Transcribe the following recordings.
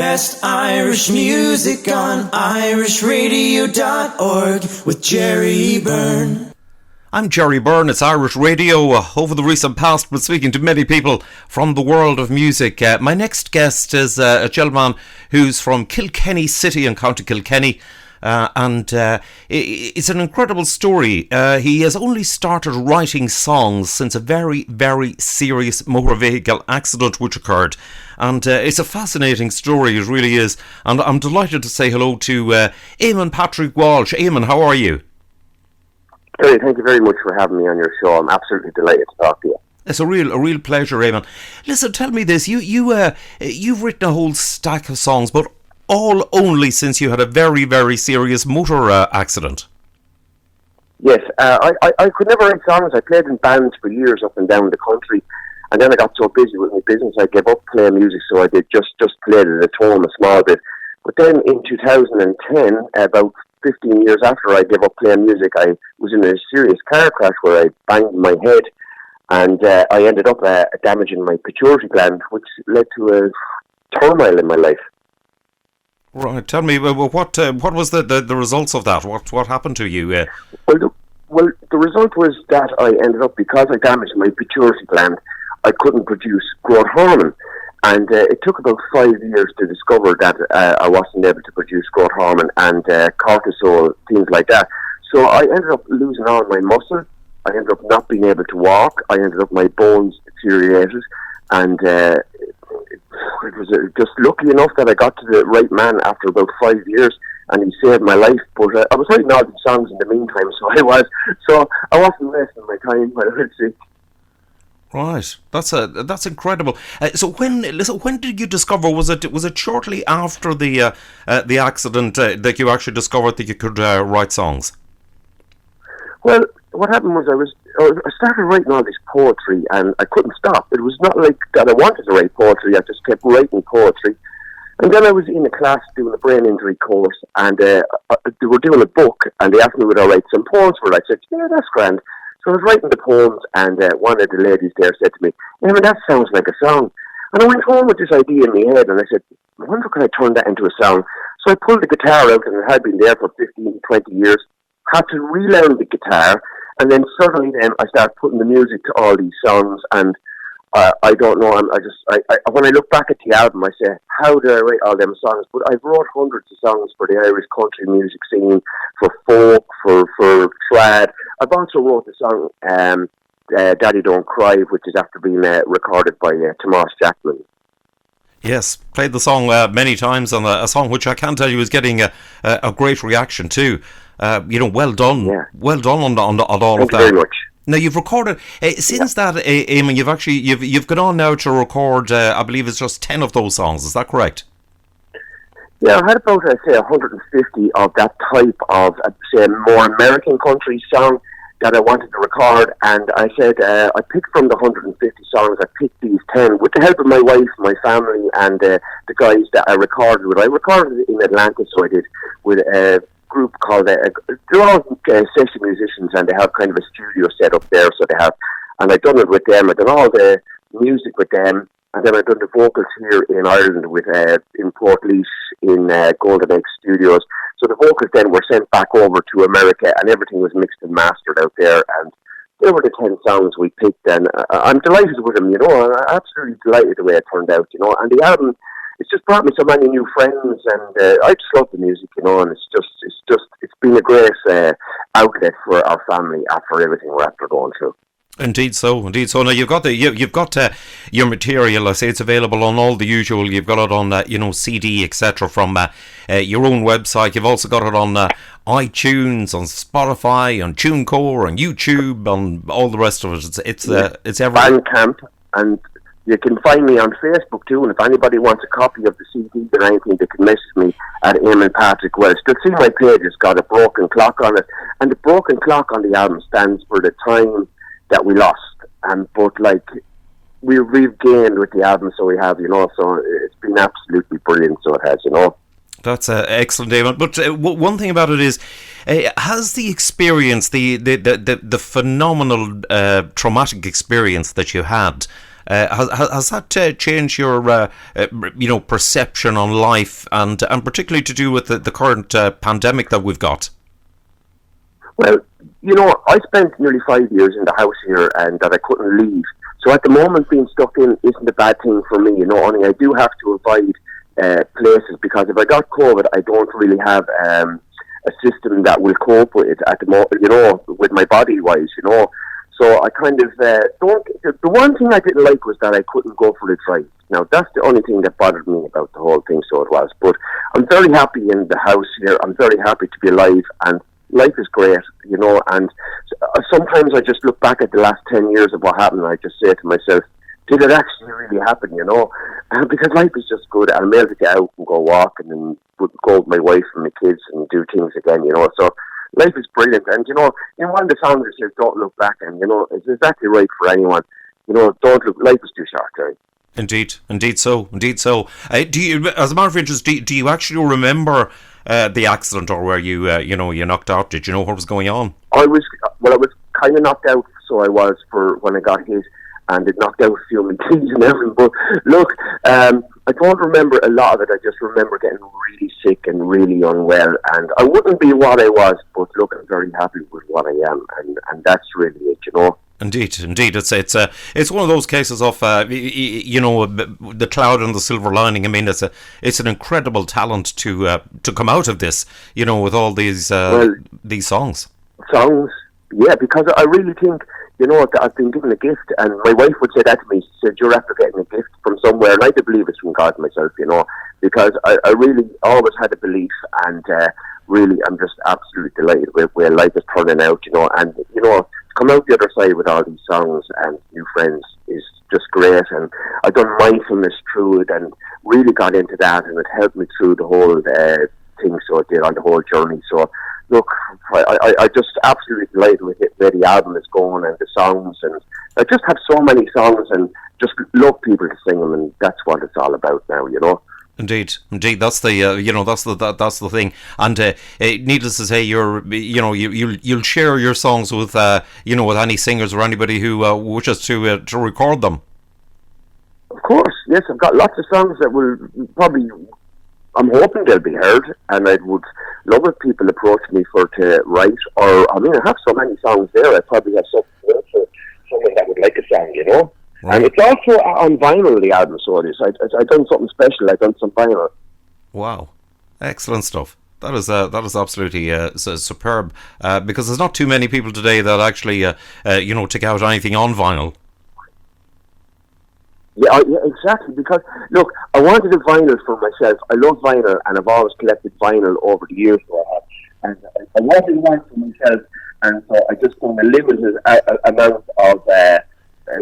Best Irish music on irishradio.org with Jerry Byrne. I'm Jerry Byrne. It's Irish Radio. Over the recent past, been speaking to many people from the world of music. My next guest is a gentleman who's from Kilkenny City in County Kilkenny. It's an incredible story. He has only started writing songs since a very, very serious motor vehicle accident which occurred. And it's a fascinating story, it really is. And I'm delighted to say hello to Eamonn Patrick Walsh. Eamonn, how are you? Hey, thank you very much for having me on your show. I'm absolutely delighted to talk to you. It's a real pleasure, Eamonn. Listen, tell me this. You've written a whole stack of songs, but all only since you had a very, very serious motor accident. Yes, I could never write songs. I played in bands for years up and down the country, and then I got so busy with my business I gave up playing music, so I did just played it at home a small bit. But then in 2010, about 15 years after I gave up playing music, I was in a serious car crash where I banged my head, and I ended up damaging my pituitary gland, which led to a turmoil in my life. Right, tell me, what was the results of that? What happened to you? Well, the result was that I ended up, because I damaged my pituitary gland, I couldn't produce growth hormone. And it took about 5 years to discover that I wasn't able to produce growth hormone and cortisol, things like that. So I ended up losing all my muscle. I ended up not being able to walk. I ended up, my bones deteriorated. And it was just lucky enough that I got to the right man after about 5 years, and he saved my life. But I was writing all these songs in the meantime, so I wasn't wasting my time while I was sick. Right, that's incredible. So when did you discover? Was it shortly after the accident that you actually discovered that you could write songs? Well, what happened was I started writing all this poetry, and I couldn't stop. It was not like that I wanted to write poetry. I just kept writing poetry. And then I was in a class doing a brain injury course, and they were doing a book, and they asked me would I write some poems for it. I said, yeah, that's grand. So I was writing the poems, and one of the ladies there said to me, yeah, but that sounds like a song. And I went home with this idea in my head, and I said, I wonder could I turn that into a song? So I pulled the guitar out, and it had been there for 15, 20 years, had to relearn the guitar, and then suddenly then I started putting the music to all these songs, and I don't know, when I look back at the album, I say, how did I write all them songs? But I've wrote hundreds of songs for the Irish country music scene, for folk, for trad. I've also wrote the song Daddy Don't Cry, which is after being recorded by Tomas Jacklin. Yes, played the song many times, on a song which I can tell you is getting a great reaction too. Well done, yeah. Well done on all Thank of that. Thank you very much. Now you've recorded since that, Eamonn. You've gone on now to record. I believe it's just 10 of those songs. Is that correct? Yeah, I had about 150 of that type of say more American country song that I wanted to record, and I said I picked from the 150 songs. I picked these 10 with the help of my wife, my family, and the guys that I recorded with. I recorded it in Atlanta, so I did with a group called they're all session musicians, and they have kind of a studio set up there, so they have, and I've done it with them. I've done all the music with them, and then I've done the vocals here in Ireland with in Portlaoise in Golden Egg Studios. So the vocals then were sent back over to America, and everything was mixed and mastered out there, and they were the 10 songs we picked, and I'm delighted with them, I'm absolutely delighted the way it turned out, and the album, it's just brought me so many new friends, and I just love the music, and it's been a great outlet for our family after everything we're after going through. Indeed so. Now you've got your material. I say it's available on all the usual. You've got it on CD, etc. from your own website. You've also got it on iTunes, on Spotify, on TuneCore, on YouTube, on all the rest of it. It's everywhere. Bandcamp, and you can find me on Facebook too, and if anybody wants a copy of the CD or anything, they can message me at Eamonn Patrick Walsh. You'll see my page has got a broken clock on it, and the broken clock on the album stands for the time that we lost, but we've gained with the album, so we have, so it's been absolutely brilliant, so it has, That's excellent, David. But one thing about it is, has the experience, the phenomenal traumatic experience that you had Has that changed your, perception on life, and particularly to do with the current pandemic that we've got? Well, I spent nearly 5 years in the house here and that I couldn't leave. So at the moment, being stuck in isn't a bad thing for me, only I do have to avoid places, because if I got COVID, I don't really have a system that will cope with it at the moment, with my body-wise, So I kind of don't... The one thing I didn't like was that I couldn't go for the drive. Now, that's the only thing that bothered me about the whole thing, so it was. But I'm very happy in the house here. I'm very happy to be alive, and life is great, and sometimes I just look back at the last 10 years of what happened, and I just say to myself, did it actually really happen, because life is just good, and I'm able to get out and go walk, and then go with my wife and my kids and do things again, so life is brilliant. And, in one of the songs it says, don't look back, and, it's exactly right for anyone, don't look, life is too short, Terry. Indeed so. Do you, as a matter of interest, do you actually remember the accident, or where you knocked out? Did you know what was going on? I was kind of knocked out, so I was, for when I got hit, and it knocked out a few of my teeth and everything. But look, I don't remember a lot of it. I just remember getting really sick and really unwell, and I wouldn't be what I was, but look, I'm very happy with what I am, and that's really it, Indeed, it's one of those cases of the cloud and the silver lining. I mean, it's an incredible talent to come out of this, with all these songs. Yeah, because I really think that I've been given a gift, and my wife would say that to me. She said, "You're after getting a gift from somewhere," and I do believe it's from God myself, because I really always had a belief, and really I'm just absolutely delighted with where life is turning out, and to come out the other side with all these songs and new friends is just great. And I've done mindfulness through it and really got into that, and it helped me through the whole thing, so it did, on the whole journey. So look, I just absolutely delighted with it, where the album is going and the songs, and I just have so many songs and just love people to sing them, and that's what it's all about now, Indeed, that's the that's the thing. And needless to say, you'll share your songs with with any singers or anybody who wishes to record them. Of course, yes, I've got lots of songs that will probably, I'm hoping they'll be heard, and I would love if people approach me to write, or I have so many songs there, I probably have something for someone that would like a song, Right. And it's also on vinyl, the album, so it is. I done something special. I done some vinyl. Wow, excellent stuff. That is absolutely superb. Because there's not too many people today that actually take out anything on vinyl. Yeah, exactly. Because look, I wanted a vinyl for myself. I love vinyl, and I've always collected vinyl over the years. So I have, and I wanted one for myself, and so I just done a limited amount of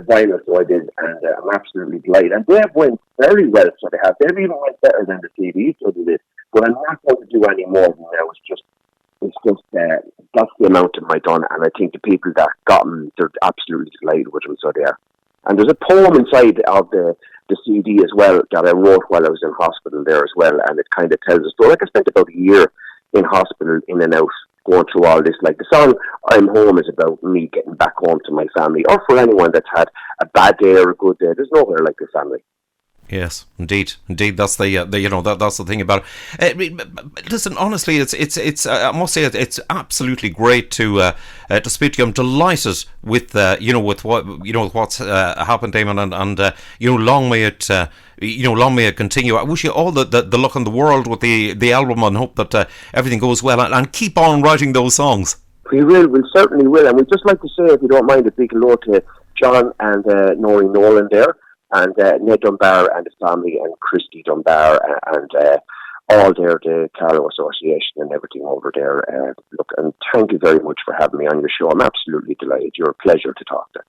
vinyl, so I did, and I'm absolutely delighted. And they've went very well, so they've even went better than the TV, so they did. But I'm not going to do any more than now. It's just that's the amount of my done, and I think the people that got them, they're absolutely delighted with them, so they are. And there's a poem inside of the CD as well that I wrote while I was in hospital there as well, and it kind of tells a story. Like, I spent about a year in hospital, in and out, going through all this. Like, the song I'm Home is about me getting back home to my family, or for anyone that's had a bad day or a good day. There's nowhere like your family. Yes, indeed. That's that's the thing about it. Listen, honestly, it's I must say it's absolutely great to speak to you. I'm delighted with with what's happened, Eamonn, and long may it long may it continue. I wish you all the luck in the world with the album, and hope that everything goes well, and keep on writing those songs. We certainly will, and we'd just like to say, if you don't mind, a big hello to John and Noreen Nolan there, and Ned Dunbar and his family, and Christy Dunbar, and all there, the Carlow Association and everything over there. Look, and thank you very much for having me on your show. I'm absolutely delighted. You're a pleasure to talk to.